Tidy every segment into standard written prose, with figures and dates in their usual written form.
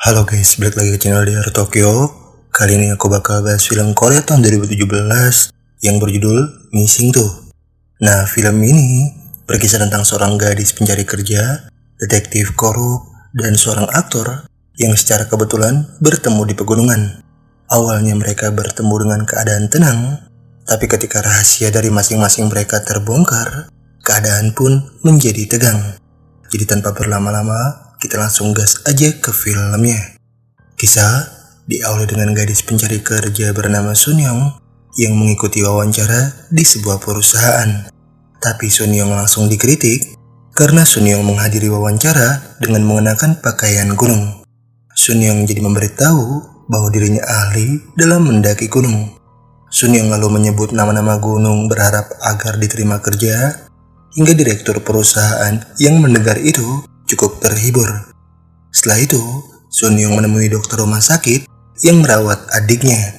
Halo guys, balik lagi ke channel DR Tokyo. Kali ini aku bakal bahas film Korea tahun 2017 yang berjudul Missing 2. Nah, film ini berkisah tentang seorang gadis pencari kerja, detektif korup, dan seorang aktor yang secara kebetulan bertemu di pegunungan. Awalnya mereka bertemu dengan keadaan tenang, tapi ketika rahasia dari masing-masing mereka terbongkar, keadaan pun menjadi tegang. Jadi tanpa berlama-lama, kita langsung gas aja ke filmnya. Kisah diawali dengan gadis pencari kerja bernama Sun Young yang mengikuti wawancara di sebuah perusahaan. Tapi Sun Young langsung dikritik karena Sun Young menghadiri wawancara dengan mengenakan pakaian gunung. Sun Young jadi memberitahu bahwa dirinya ahli dalam mendaki gunung. Sun Young lalu menyebut nama-nama gunung berharap agar diterima kerja, hingga direktur perusahaan yang mendengar itu cukup terhibur. Setelah itu, Sun Young menemui dokter rumah sakit yang merawat adiknya.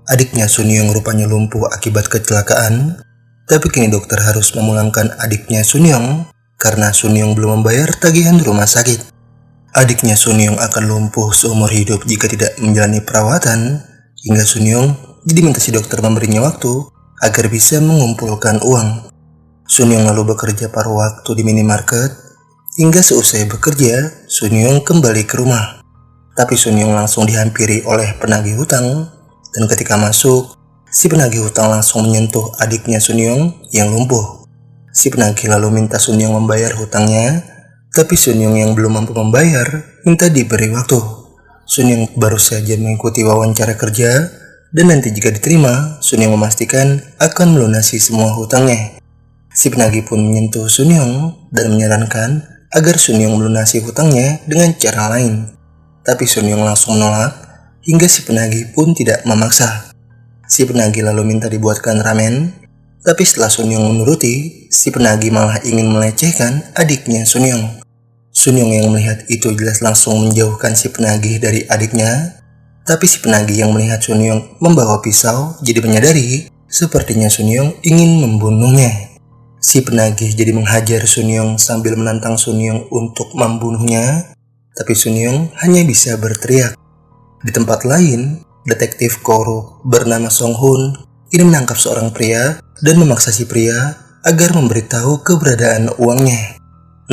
Adiknya Sun Young rupanya lumpuh akibat kecelakaan, tapi kini dokter harus memulangkan adiknya Sun Young karena Sun Young belum membayar tagihan rumah sakit. Adiknya Sun Young akan lumpuh seumur hidup jika tidak menjalani perawatan, hingga Sun Young jadi minta si dokter memberinya waktu agar bisa mengumpulkan uang. Sun Young lalu bekerja paruh waktu di minimarket. Hingga seusai bekerja, Sun Young kembali ke rumah. Tapi Sun Young langsung dihampiri oleh penagih hutang, dan ketika masuk, si penagih hutang langsung menyentuh adiknya Sun Young yang lumpuh. Si penagih lalu minta Sun Young membayar hutangnya, tapi Sun Young yang belum mampu membayar minta diberi waktu. Sun Young baru saja mengikuti wawancara kerja, dan nanti jika diterima, Sun Young memastikan akan melunasi semua hutangnya. Si penagih pun menyentuh Sun Young dan menyarankan agar Sun Young melunasi hutangnya dengan cara lain. Tapi Sun Young langsung menolak, hingga si penagih pun tidak memaksa. Si penagih lalu minta dibuatkan ramen, tapi setelah Sun Young menuruti, si penagih malah ingin melecehkan adiknya Sun Young. Sun Young yang melihat itu jelas langsung menjauhkan si penagih dari adiknya, tapi si penagih yang melihat Sun Young membawa pisau jadi menyadari sepertinya Sun Young ingin membunuhnya. Si penagih jadi menghajar Sun Young sambil menantang Sun Young untuk membunuhnya, tapi Sun Young hanya bisa berteriak. Di tempat lain, detektif korup bernama Song Hoon ini menangkap seorang pria dan memaksa si pria agar memberitahu keberadaan uangnya.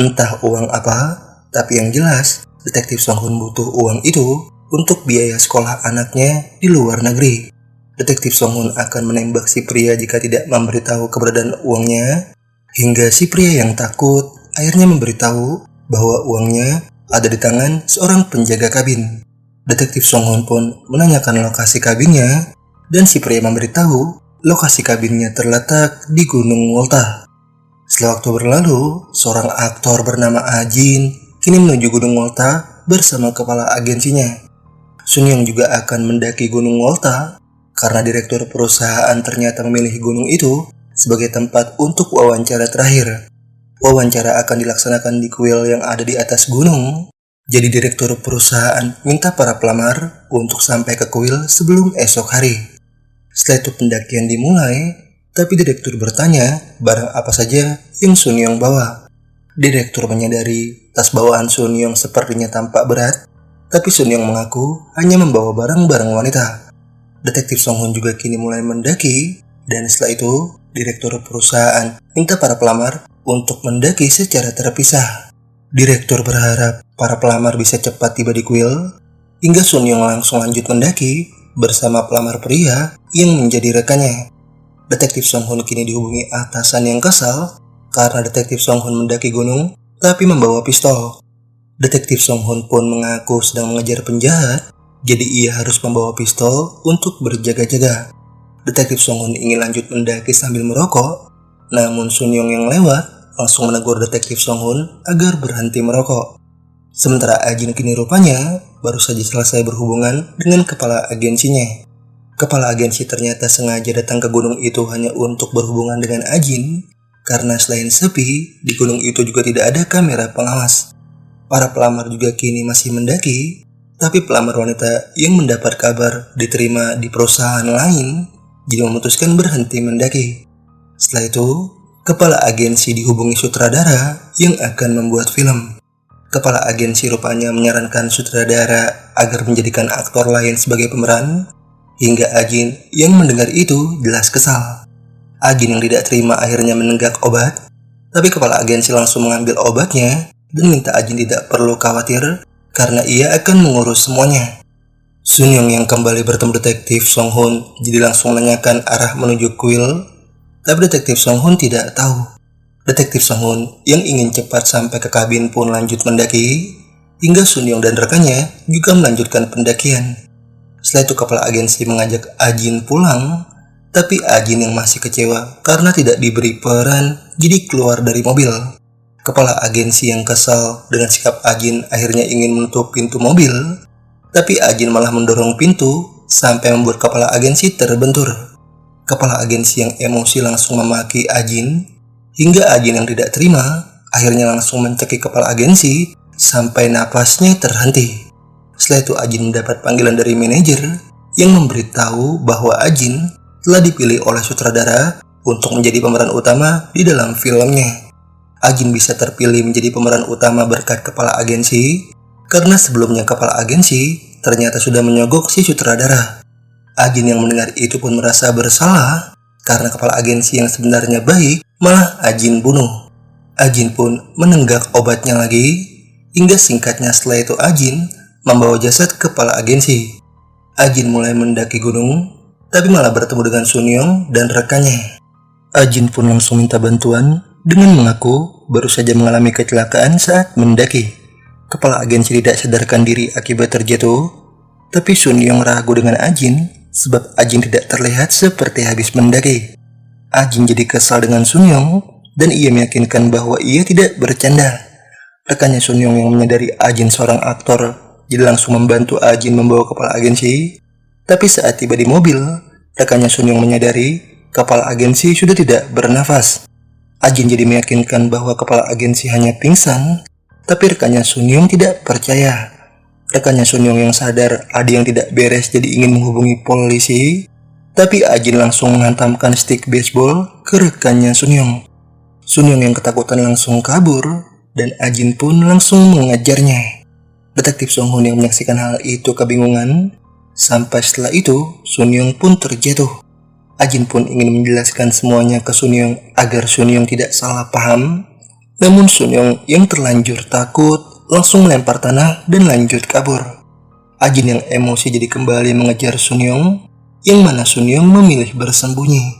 Entah uang apa, tapi yang jelas detektif Song Hoon butuh uang itu untuk biaya sekolah anaknya di luar negeri. Detektif Song Hoon akan menembak si pria jika tidak memberitahu keberadaan uangnya, hingga si pria yang takut akhirnya memberitahu bahwa uangnya ada di tangan seorang penjaga kabin. Detektif Song Hoon pun menanyakan lokasi kabinnya, dan si pria memberitahu lokasi kabinnya terletak di Gunung Wolta. Setelah waktu berlalu, seorang aktor bernama Ajin kini menuju Gunung Wolta bersama kepala agensinya. Sun Young juga akan mendaki Gunung Wolta karena direktur perusahaan ternyata memilih gunung itu sebagai tempat untuk wawancara terakhir. Wawancara akan dilaksanakan di kuil yang ada di atas gunung. Jadi direktur perusahaan minta para pelamar untuk sampai ke kuil sebelum esok hari. Setelah itu pendakian dimulai, tapi direktur bertanya barang apa saja yang Sun Young bawa. Direktur menyadari tas bawaan Sun Young sepertinya tampak berat, tapi Sun Young mengaku hanya membawa barang-barang wanita. Detektif Song Hoon juga kini mulai mendaki, dan setelah itu direktur perusahaan minta para pelamar untuk mendaki secara terpisah. Direktur berharap para pelamar bisa cepat tiba di kuil, hingga Sun Young langsung lanjut mendaki bersama pelamar pria yang menjadi rekannya. Detektif Song Hoon kini dihubungi atasan yang kesal karena detektif Song Hoon mendaki gunung tapi membawa pistol. Detektif Song Hoon pun mengaku sedang mengejar penjahat, jadi ia harus membawa pistol untuk berjaga-jaga. Detektif Song Hoon ingin lanjut mendaki sambil merokok, namun Sun Young yang lewat langsung menegur detektif Song Hoon agar berhenti merokok. Sementara Ajin kini rupanya baru saja selesai berhubungan dengan kepala agensinya. Kepala agensi ternyata sengaja datang ke gunung itu hanya untuk berhubungan dengan Ajin, karena selain sepi, di gunung itu juga tidak ada kamera pengawas. Para pelamar juga kini masih mendaki, tapi pelamar wanita yang mendapat kabar diterima di perusahaan lain jadi memutuskan berhenti mendaki. Setelah itu, kepala agensi dihubungi sutradara yang akan membuat film. Kepala agensi rupanya menyarankan sutradara agar menjadikan aktor lain sebagai pemeran, hingga Ajin yang mendengar itu jelas kesal. Ajin yang tidak terima akhirnya menenggak obat, tapi kepala agensi langsung mengambil obatnya dan minta Ajin tidak perlu khawatir karena ia akan mengurus semuanya. Sunyong yang kembali bertemu detektif Song Hun jadi langsung menanyakan arah menuju kuil, tapi detektif Song Hun tidak tahu. Detektif Song Hun yang ingin cepat sampai ke kabin pun lanjut mendaki, hingga Sunyong dan rekannya juga melanjutkan pendakian. Setelah itu kepala agensi mengajak Ajin pulang, tapi Ajin yang masih kecewa karena tidak diberi peran jadi keluar dari mobil. Kepala agensi yang kesal dengan sikap Ajin akhirnya ingin menutup pintu mobil, tapi Ajin malah mendorong pintu sampai membuat kepala agensi terbentur. Kepala agensi yang emosi langsung memaki Ajin, hingga Ajin yang tidak terima akhirnya langsung mencekik kepala agensi sampai napasnya terhenti. Setelah itu Ajin mendapat panggilan dari manajer yang memberitahu bahwa Ajin telah dipilih oleh sutradara untuk menjadi pemeran utama di dalam filmnya. Ajin bisa terpilih menjadi pemeran utama berkat kepala agensi karena sebelumnya kepala agensi ternyata sudah menyogok si sutradara. Ajin yang mendengar itu pun merasa bersalah karena kepala agensi yang sebenarnya baik malah Ajin bunuh. Ajin pun menenggak obatnya lagi, hingga singkatnya setelah itu Ajin membawa jasad kepala agensi. Ajin mulai mendaki gunung, tapi malah bertemu dengan Sunyong dan rekannya. Ajin pun langsung minta bantuan dengan mengaku baru saja mengalami kecelakaan saat mendaki. Kepala agensi tidak sadarkan diri akibat terjatuh, tapi Sunyong ragu dengan Ajin sebab Ajin tidak terlihat seperti habis mendaki. Ajin jadi kesal dengan Sunyong dan ia meyakinkan bahwa ia tidak bercanda. Rekannya Sunyong yang menyadari Ajin seorang aktor jadi langsung membantu Ajin membawa kepala agensi. Tapi saat tiba di mobil, rekannya Sunyong menyadari kepala agensi sudah tidak bernafas. Ajin jadi meyakinkan bahwa kepala agensi hanya pingsan, tapi rekannya Sunyong tidak percaya. Rekannya Sunyong yang sadar ada yang tidak beres jadi ingin menghubungi polisi, tapi Ajin langsung menghantamkan stick baseball ke rekannya Sunyong. Sunyong yang ketakutan langsung kabur dan Ajin pun langsung mengejarnya. Detektif Song Hun yang menyaksikan hal itu kebingungan. Sampai setelah itu, Sunyong pun terjatuh. Ajin pun ingin menjelaskan semuanya ke Sunyong agar Sunyong tidak salah paham. Namun Sunyong yang terlanjur takut langsung melempar tanah dan lanjut kabur. Ajin yang emosi jadi kembali mengejar Sunyong, yang mana Sunyong memilih bersembunyi.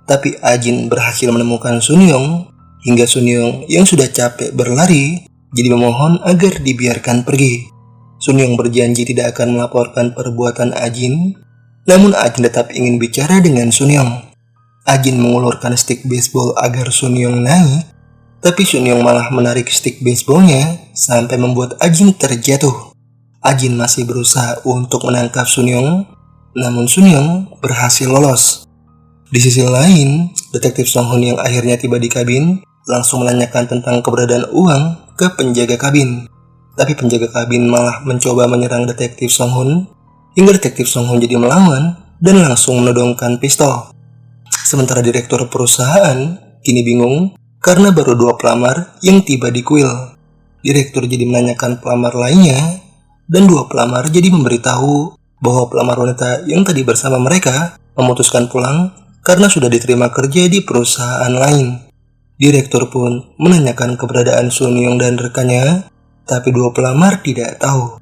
Tapi Ajin berhasil menemukan Sunyong, hingga Sunyong yang sudah capek berlari jadi memohon agar dibiarkan pergi. Sunyong berjanji tidak akan melaporkan perbuatan Ajin, namun Ajin tetap ingin bicara dengan Sunyong. Ajin mengulurkan stick baseball agar Sunyong naik, tapi Sunyong malah menarik stick baseballnya sampai membuat Ajin terjatuh. Ajin masih berusaha untuk menangkap Sunyong, namun Sunyong berhasil lolos. Di sisi lain, detektif Song Hun yang akhirnya tiba di kabin langsung menanyakan tentang keberadaan uang ke penjaga kabin. Tapi penjaga kabin malah mencoba menyerang detektif Song Hun, hingga detektif Song Hun jadi melawan dan langsung menodongkan pistol. Sementara direktur perusahaan kini bingung karena baru 2 pelamar yang tiba di kuil. Direktur jadi menanyakan pelamar lainnya, dan 2 pelamar jadi memberitahu bahwa pelamar wanita yang tadi bersama mereka memutuskan pulang karena sudah diterima kerja di perusahaan lain. Direktur pun menanyakan keberadaan Sunyong dan rekannya, tapi 2 pelamar tidak tahu.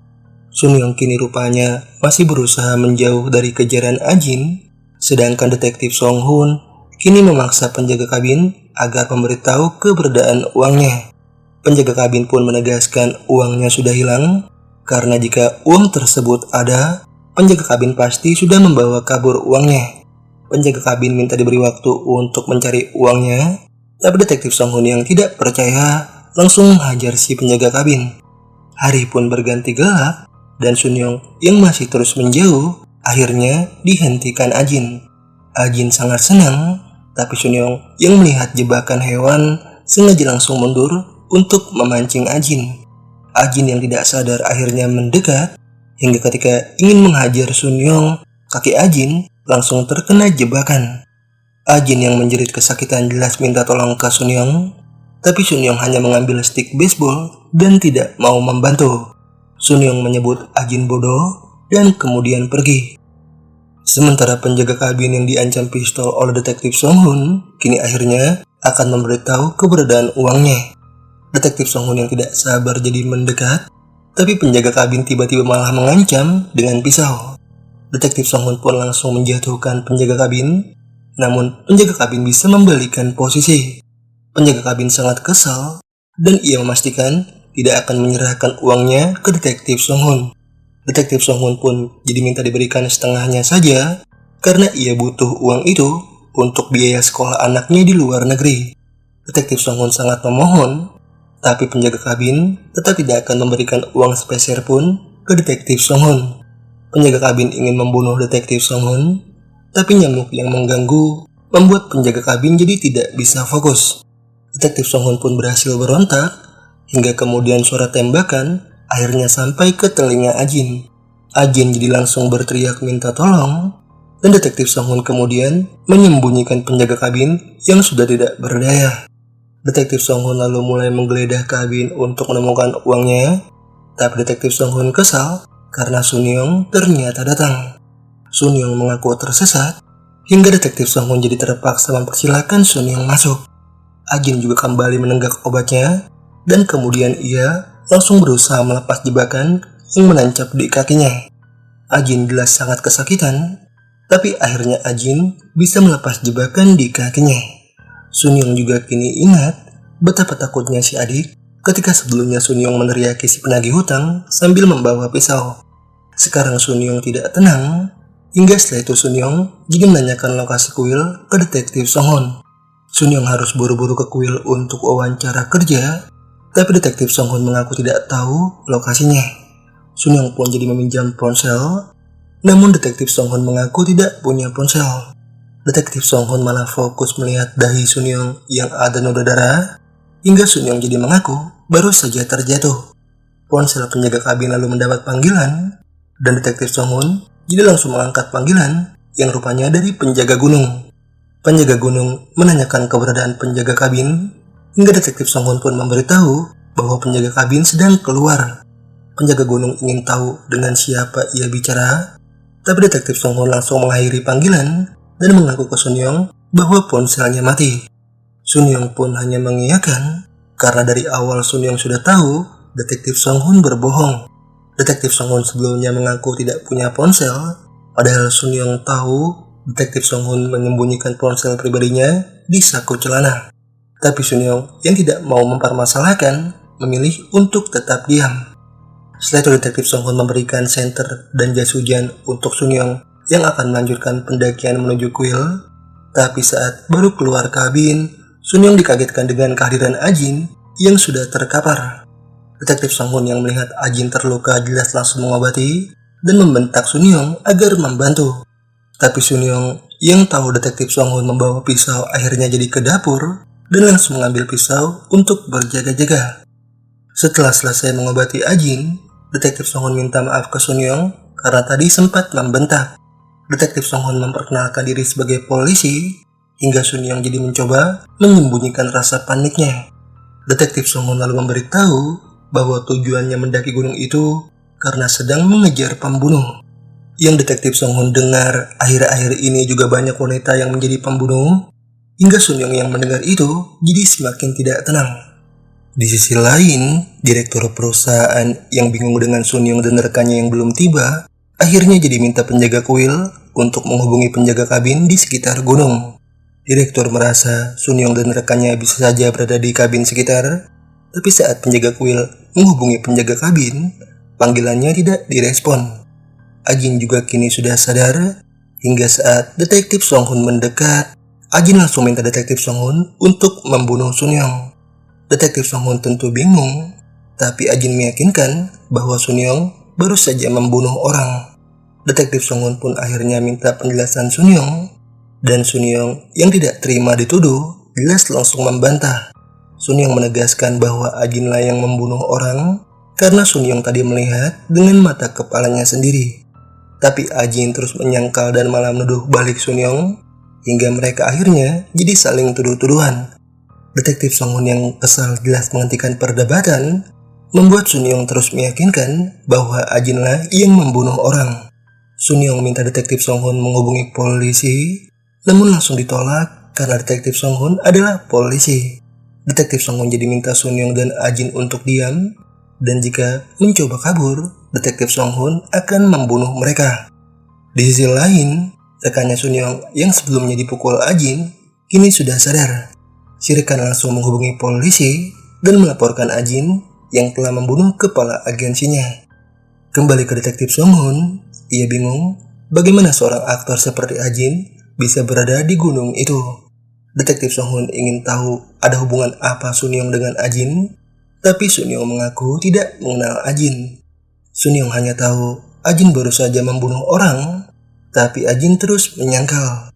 Sunyong kini rupanya masih berusaha menjauh dari kejaran Ajin, sedangkan detektif Song Hun kini memaksa penjaga kabin agar memberitahu keberadaan uangnya. Penjaga kabin pun menegaskan uangnya sudah hilang, karena jika uang tersebut ada, penjaga kabin pasti sudah membawa kabur uangnya. Penjaga kabin minta diberi waktu untuk mencari uangnya, tapi detektif Song Hun yang tidak percaya langsung menghajar si penjaga kabin. Hari pun berganti gelap dan Sunyong yang masih terus menjauh akhirnya dihentikan Ajin. Ajin sangat senang, tapi Sunyong yang melihat jebakan hewan sengaja langsung mundur untuk memancing Ajin. Ajin yang tidak sadar akhirnya mendekat, hingga ketika ingin menghajar Sunyong, kaki Ajin langsung terkena jebakan. Ajin yang menjerit kesakitan jelas minta tolong ke Sunyong, tapi Sunyong hanya mengambil stick baseball dan tidak mau membantu. Sun Young menyebut Ajin bodoh dan kemudian pergi. Sementara penjaga kabin yang diancam pistol oleh detektif Song Hun kini akhirnya akan memberitahu keberadaan uangnya. Detektif Song Hun yang tidak sabar jadi mendekat, tapi penjaga kabin tiba-tiba malah mengancam dengan pisau. Detektif Song Hun pun langsung menjatuhkan penjaga kabin, namun penjaga kabin bisa membalikan posisi. Penjaga kabin sangat kesal dan ia memastikan tidak akan menyerahkan uangnya ke detektif Song Hun. Detektif Song Hun pun jadi minta diberikan setengahnya saja karena ia butuh uang itu untuk biaya sekolah anaknya di luar negeri. Detektif Song Hun sangat memohon, tapi penjaga kabin tetap tidak akan memberikan uang sepeser pun ke detektif Song Hun. Penjaga kabin ingin membunuh detektif Song Hun, tapi nyamuk yang mengganggu membuat penjaga kabin jadi tidak bisa fokus. Detektif Song Hun pun berhasil berontak, hingga kemudian suara tembakan akhirnya sampai ke telinga Ajin. Ajin jadi langsung berteriak minta tolong, dan detektif Song Hun kemudian menyembunyikan penjaga kabin yang sudah tidak berdaya. Detektif Song Hun lalu mulai menggeledah kabin untuk menemukan uangnya, tapi detektif Song Hun kesal karena Sun Young ternyata datang. Sun Young mengaku tersesat, hingga detektif Song Hun jadi terpaksa mempersilahkan Sun Young masuk. Ajin juga kembali menenggak obatnya, dan kemudian ia langsung berusaha melepas jebakan yang menancap di kakinya. Ajin jelas sangat kesakitan, tapi akhirnya Ajin bisa melepas jebakan di kakinya. Sun Young juga kini ingat betapa takutnya si adik ketika sebelumnya Sun Young meneriaki si penagih hutang sambil membawa pisau. Sekarang Sun Young tidak tenang, hingga setelah itu Sun Young jadi menanyakan lokasi kuil ke detektif Song Hun. Sun Young harus buru-buru ke kuil untuk wawancara kerja, tapi detektif Song Hun mengaku tidak tahu lokasinya. Sun Young pun jadi meminjam ponsel, namun detektif Song Hun mengaku tidak punya ponsel. Detektif Song Hun malah fokus melihat dahi Sun Young yang ada noda darah, hingga Sun Young jadi mengaku baru saja terjatuh. Ponsel penjaga kabin lalu mendapat panggilan, dan detektif Song Hun jadi langsung mengangkat panggilan yang rupanya dari penjaga gunung. Penjaga gunung menanyakan keberadaan penjaga kabin, hingga detektif Song Hun pun memberitahu bahwa penjaga kabin sedang keluar. Penjaga gunung ingin tahu dengan siapa ia bicara, tapi detektif Song Hun langsung mengakhiri panggilan dan mengaku ke Sun Young bahwa ponselnya mati. Sun Young pun hanya mengiyakan karena dari awal Sun Young sudah tahu detektif Song Hun berbohong. Detektif Song Hun sebelumnya mengaku tidak punya ponsel, padahal Sun Young tahu detektif Song Hun menyembunyikan ponsel pribadinya di saku celana. Tapi Sun Young yang tidak mau mempermasalahkan memilih untuk tetap diam. Setelah itu detektif Song Hun memberikan senter dan jas hujan untuk Sun Young yang akan melanjutkan pendakian menuju kuil. Tapi saat baru keluar kabin, Sun Young dikagetkan dengan kehadiran Ajin yang sudah terkapar. Detektif Song Hun yang melihat Ajin terluka jelas langsung mengobati dan membentak Sun Young agar membantu. Tapi Sun Young yang tahu detektif Song Hun membawa pisau akhirnya jadi ke dapur dan langsung mengambil pisau untuk berjaga-jaga. Setelah selesai mengobati Ajin, detektif Song Hun minta maaf ke Sun Young karena tadi sempat membentak. Detektif Song Hun memperkenalkan diri sebagai polisi, hingga Sun Young jadi mencoba menyembunyikan rasa paniknya. Detektif Song Hun lalu memberitahu bahwa tujuannya mendaki gunung itu karena sedang mengejar pembunuh. Yang detektif Song Hun dengar akhir-akhir ini juga banyak wanita yang menjadi pembunuh, hingga Sun Young yang mendengar itu jadi semakin tidak tenang. Di sisi lain, direktur perusahaan yang bingung dengan Sun Young dan rekannya yang belum tiba, akhirnya jadi minta penjaga kuil untuk menghubungi penjaga kabin di sekitar gunung. Direktur merasa Sun Young dan rekannya bisa saja berada di kabin sekitar, tapi saat penjaga kuil menghubungi penjaga kabin, panggilannya tidak direspon. Ajin juga kini sudah sadar, hingga saat detektif Song Hun mendekat, Ajin langsung minta detektif Song Hun untuk membunuh Sun Young. Detektif Song Hun tentu bingung, tapi Ajin meyakinkan bahwa Sun Young baru saja membunuh orang. Detektif Song Hun pun akhirnya minta penjelasan Sun Young, dan Sun Young yang tidak terima dituduh jelas langsung membantah. Sun Young menegaskan bahwa Ajin lah yang membunuh orang karena Sun Young tadi melihat dengan mata kepalanya sendiri. Tapi Ajin terus menyangkal dan malah menuduh balik Sun Young, hingga mereka akhirnya jadi saling tuduh-tuduhan. Detektif Song Hun yang kesal jelas menghentikan perdebatan membuat Sun Young terus meyakinkan bahwa Ajinlah yang membunuh orang. Sun Young minta detektif Song Hun menghubungi polisi, namun langsung ditolak karena detektif Song Hun adalah polisi. Detektif Song Hun jadi minta Sun Young dan Ajin untuk diam, dan jika mencoba kabur, detektif Song Hun akan membunuh mereka. Di sisi lain, rekannya Sun Young yang sebelumnya dipukul Ajin, kini sudah sadar. Si rekan langsung menghubungi polisi dan melaporkan Ajin yang telah membunuh kepala agensinya. Kembali ke detektif Song Hun, ia bingung bagaimana seorang aktor seperti Ajin bisa berada di gunung itu. Detektif Song Hun ingin tahu ada hubungan apa Sun Young dengan Ajin, tapi Sun Young mengaku tidak mengenal Ajin. Sun Young hanya tahu Ajin baru saja membunuh orang, tapi Ajin terus menyangkal.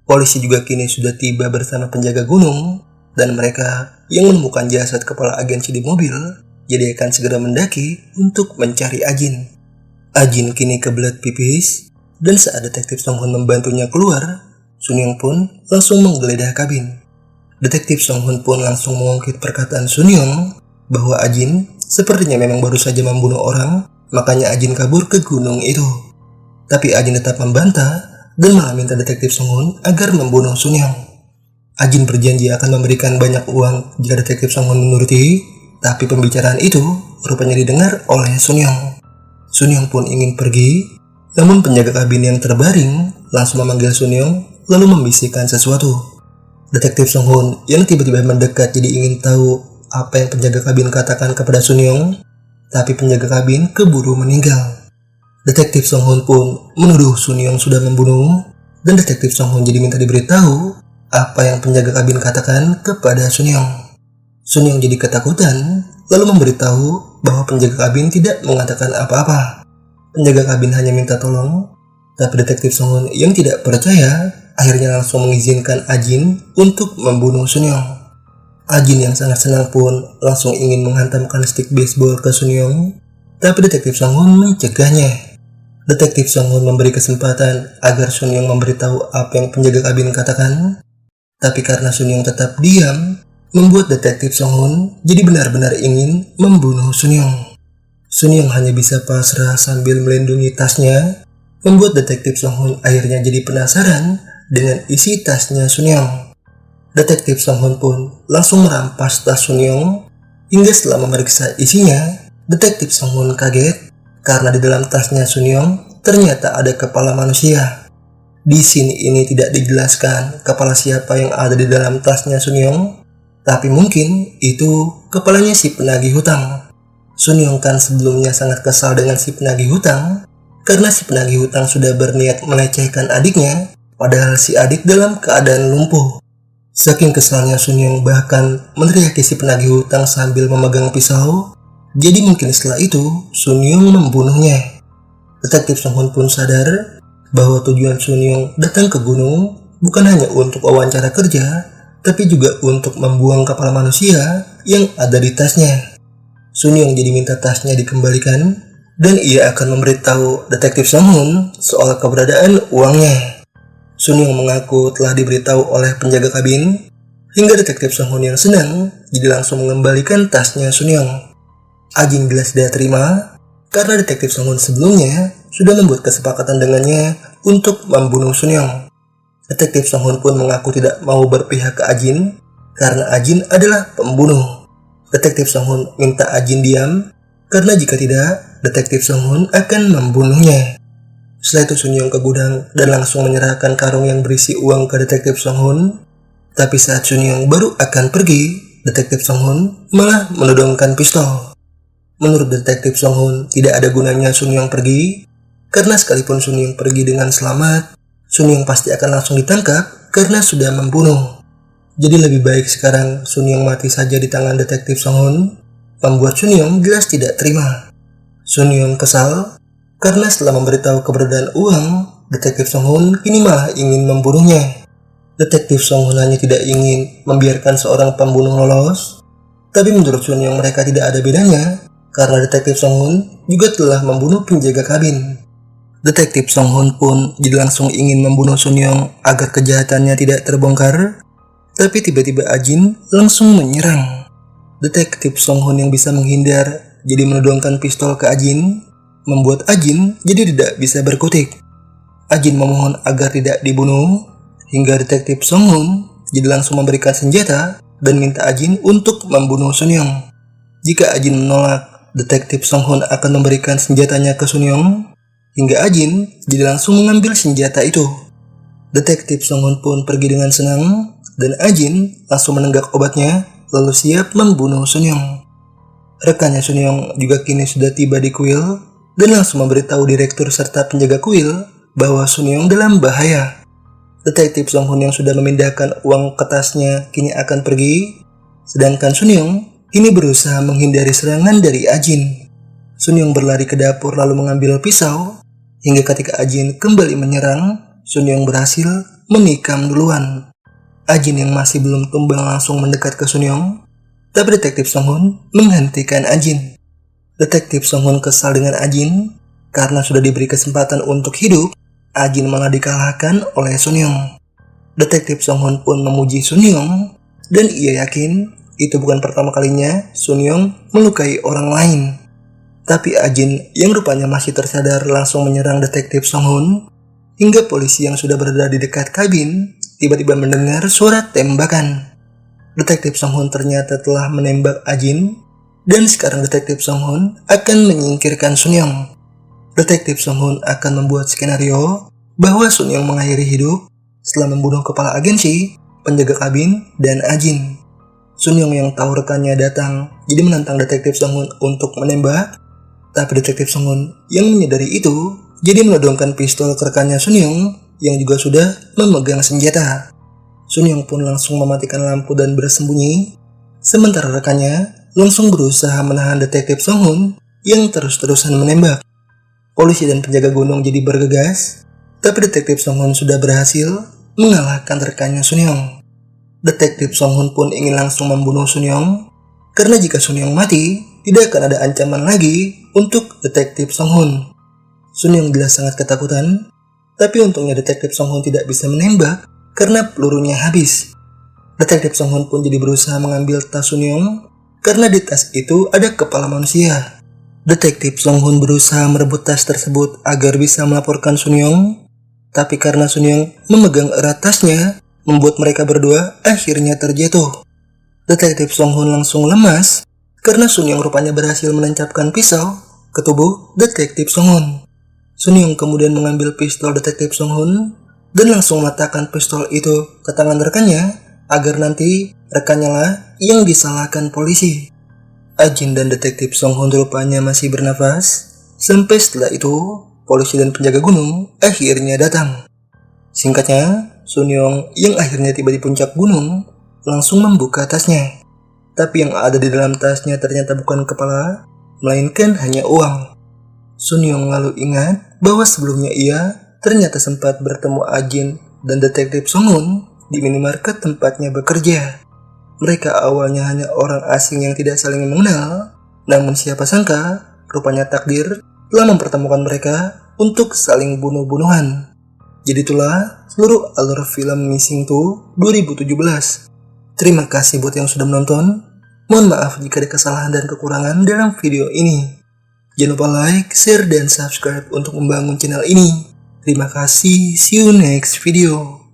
Polisi juga kini sudah tiba bersama penjaga gunung, dan mereka yang menemukan jasad kepala agensi di mobil jadi akan segera mendaki untuk mencari Ajin. Ajin kini kebelet pipis, dan saat detektif Song Hun membantunya keluar, Sun Young pun langsung menggeledah kabin. Detektif Song Hun pun langsung mengungkit perkataan Sun Young bahwa Ajin sepertinya memang baru saja membunuh orang, makanya Ajin kabur ke gunung itu. Tapi Ajin tetap membantah dan malah minta detektif Song Hun agar membunuh Sun Young. Ajin berjanji akan memberikan banyak uang jika detektif Song Hun menuruti, tapi pembicaraan itu rupanya didengar oleh Sun Young. Sun Young pun ingin pergi, namun penjaga kabin yang terbaring langsung memanggil Sun Young lalu membisikkan sesuatu. Detektif Song Hun yang tiba-tiba mendekat jadi ingin tahu apa yang penjaga kabin katakan kepada Sun Young, tapi penjaga kabin keburu meninggal. Detektif Song Hun pun menuduh Sun Young sudah membunuh, dan detektif Song Hun jadi minta diberitahu apa yang penjaga kabin katakan kepada Sun Young. Sun Young jadi ketakutan, lalu memberitahu bahwa penjaga kabin tidak mengatakan apa-apa. Penjaga kabin hanya minta tolong, tapi detektif Song Hun yang tidak percaya akhirnya langsung mengizinkan Ajin untuk membunuh Sun Young. Ajin yang sangat senang pun langsung ingin menghantamkan stick baseball ke Sun Young, tapi detektif Song Hun mencegahnya. Detektif Song Hun memberi kesempatan agar Sun Young memberitahu apa yang penjaga kabin katakan, tapi karena Sun Young tetap diam, membuat detektif Song Hun jadi benar-benar ingin membunuh Sun Young. Sun Young hanya bisa pasrah sambil melindungi tasnya, membuat detektif Song Hun akhirnya jadi penasaran dengan isi tasnya Sun Young. Detektif Song Hun pun langsung merampas tas Sun Young, hingga setelah memeriksa isinya, detektif Song Hun kaget karena di dalam tasnya Sun Young ternyata ada kepala manusia. Di sini ini tidak dijelaskan kepala siapa yang ada di dalam tasnya Sun Young, tapi mungkin itu kepalanya si penagih hutang. Sun Young kan sebelumnya sangat kesal dengan si penagih hutang karena si penagih hutang sudah berniat melecehkan adiknya, padahal si adik dalam keadaan lumpuh. Saking kesalnya Sun Young bahkan meneriaki si penagih hutang sambil memegang pisau. Jadi mungkin setelah itu Sun Young membunuhnya. Detektif Song Hun pun sadar bahwa tujuan Sun Young datang ke gunung bukan hanya untuk wawancara kerja, tapi juga untuk membuang kepala manusia yang ada di tasnya. Sun Young jadi minta tasnya dikembalikan, dan ia akan memberitahu detektif Song Hun soal keberadaan uangnya. Sun Young mengaku telah diberitahu oleh penjaga kabin, hingga detektif Song Hun yang senang jadi langsung mengembalikan tasnya Sun Young. Ajin jelas tidak terima karena detektif Song Hun sebelumnya sudah membuat kesepakatan dengannya untuk membunuh Sun Young. Detektif Song Hun pun mengaku tidak mau berpihak ke Ajin karena Ajin adalah pembunuh. Detektif Song Hun minta Ajin diam karena jika tidak, detektif Song Hun akan membunuhnya. Setelah itu Sun Young ke gudang dan langsung menyerahkan karung yang berisi uang ke detektif Song Hun. Tapi saat Sun Young baru akan pergi, detektif Song Hun malah menodongkan pistol. Menurut detektif Song Hun, tidak ada gunanya Sun Young pergi karena sekalipun Sun Young pergi dengan selamat, Sun Young pasti akan langsung ditangkap karena sudah membunuh. Jadi lebih baik sekarang Sun Young mati saja di tangan detektif Song Hun, membuat Sun Young jelas tidak terima. Sun Young kesal karena setelah memberitahu keberadaan uang, detektif Song Hun kini malah ingin membunuhnya. Detektif Song Hun hanya tidak ingin membiarkan seorang pembunuh lolos, tapi menurut Sun Young mereka tidak ada bedanya karena detektif Song Hun juga telah membunuh penjaga kabin. Detektif Song Hun pun jadi langsung ingin membunuh Sun Young agar kejahatannya tidak terbongkar, tapi tiba-tiba Ajin langsung menyerang. Detektif Song Hun yang bisa menghindar jadi menodongkan pistol ke Ajin, membuat Ajin jadi tidak bisa berkutik. Ajin memohon agar tidak dibunuh, hingga detektif Song Hun jadi langsung memberikan senjata dan minta Ajin untuk membunuh Sun Young. Jika Ajin menolak, detektif Song Hun akan memberikan senjatanya ke Sun Young, hingga Ajin jadi langsung mengambil senjata itu. Detektif Song Hun pun pergi dengan senang, dan Ajin langsung menenggak obatnya, lalu siap membunuh Sun Young. Rekannya Sun Young juga kini sudah tiba di kuil, dan langsung memberitahu direktur serta penjaga kuil bahwa Sun Young dalam bahaya. Detektif Song Hun yang sudah memindahkan uang ke tasnya kini akan pergi, sedangkan Sun Young kini berusaha menghindari serangan dari Ajin. Sun Young berlari ke dapur lalu mengambil pisau, hingga ketika Ajin kembali menyerang, Sun Young berhasil menikam duluan. Ajin yang masih belum tumbang langsung mendekat ke Sun Young, tapi detektif Song Hun menghentikan Ajin. Detektif Song Hun kesal dengan Ajin karena sudah diberi kesempatan untuk hidup, Ajin malah dikalahkan oleh Sun Young. Detektif Song Hun pun memuji Sun Young, dan ia yakin itu bukan pertama kalinya Sun Young melukai orang lain. Tapi Ajin yang rupanya masih tersadar langsung menyerang detektif Song Hun, hingga polisi yang sudah berada di dekat kabin tiba-tiba mendengar suara tembakan. Detektif Song Hun ternyata telah menembak Ajin, dan sekarang detektif Song Hun akan menyingkirkan Sun Young. Detektif Song Hun akan membuat skenario bahwa Sun Young mengakhiri hidup setelah membunuh kepala agensi, penjaga kabin, dan Ajin. Sun Young yang tahu rekannya datang jadi menantang detektif Song Hun untuk menembak, tapi detektif Song Hun yang menyadari itu jadi menodongkan pistol ke rekannya Sun Young yang juga sudah memegang senjata. Sun Young pun langsung mematikan lampu dan bersembunyi, sementara rekannya langsung berusaha menahan detektif Song Hun yang terus-terusan menembak. Polisi dan penjaga gunung jadi bergegas, tapi detektif Song Hun sudah berhasil mengalahkan rekannya Sun Young. Detektif Song Hun pun ingin langsung membunuh Sun Young, karena jika Sun Young mati, tidak akan ada ancaman lagi untuk detektif Song Hun. Sun Young jelas sangat ketakutan, tapi untungnya detektif Song Hun tidak bisa menembak karena pelurunya habis. Detektif Song Hun pun jadi berusaha mengambil tas Sun Young, karena di tas itu ada kepala manusia. Detektif Song Hun berusaha merebut tas tersebut agar bisa melaporkan Sun Young, tapi karena Sun Young memegang erat tasnya, membuat mereka berdua akhirnya terjatuh. Detektif Song Hun langsung lemas, karena Sun Young rupanya berhasil menancapkan pisau ke tubuh detektif Song Hun. Sun Young kemudian mengambil pistol detektif Song Hun dan langsung meletakkan pistol itu ke tangan rekannya agar nanti rekannya lah yang disalahkan polisi. Ajin dan detektif Song Hun rupanya masih bernafas, sampai setelah itu polisi dan penjaga gunung akhirnya datang. Singkatnya, Sun Young yang akhirnya tiba di puncak gunung langsung membuka tasnya, tapi yang ada di dalam tasnya ternyata bukan kepala, melainkan hanya uang. Sun Young lalu ingat bahwa sebelumnya ia ternyata sempat bertemu Ajin dan detektif Song Hun di minimarket tempatnya bekerja. Mereka awalnya hanya orang asing yang tidak saling mengenal, namun siapa sangka rupanya takdir telah mempertemukan mereka untuk saling bunuh-bunuhan. Jadi itulah seluruh alur film Missing 2 2017. Terima kasih buat yang sudah menonton. Mohon maaf jika ada kesalahan dan kekurangan dalam video ini. Jangan lupa like, share, dan subscribe untuk membangun channel ini. Terima kasih, see you next video.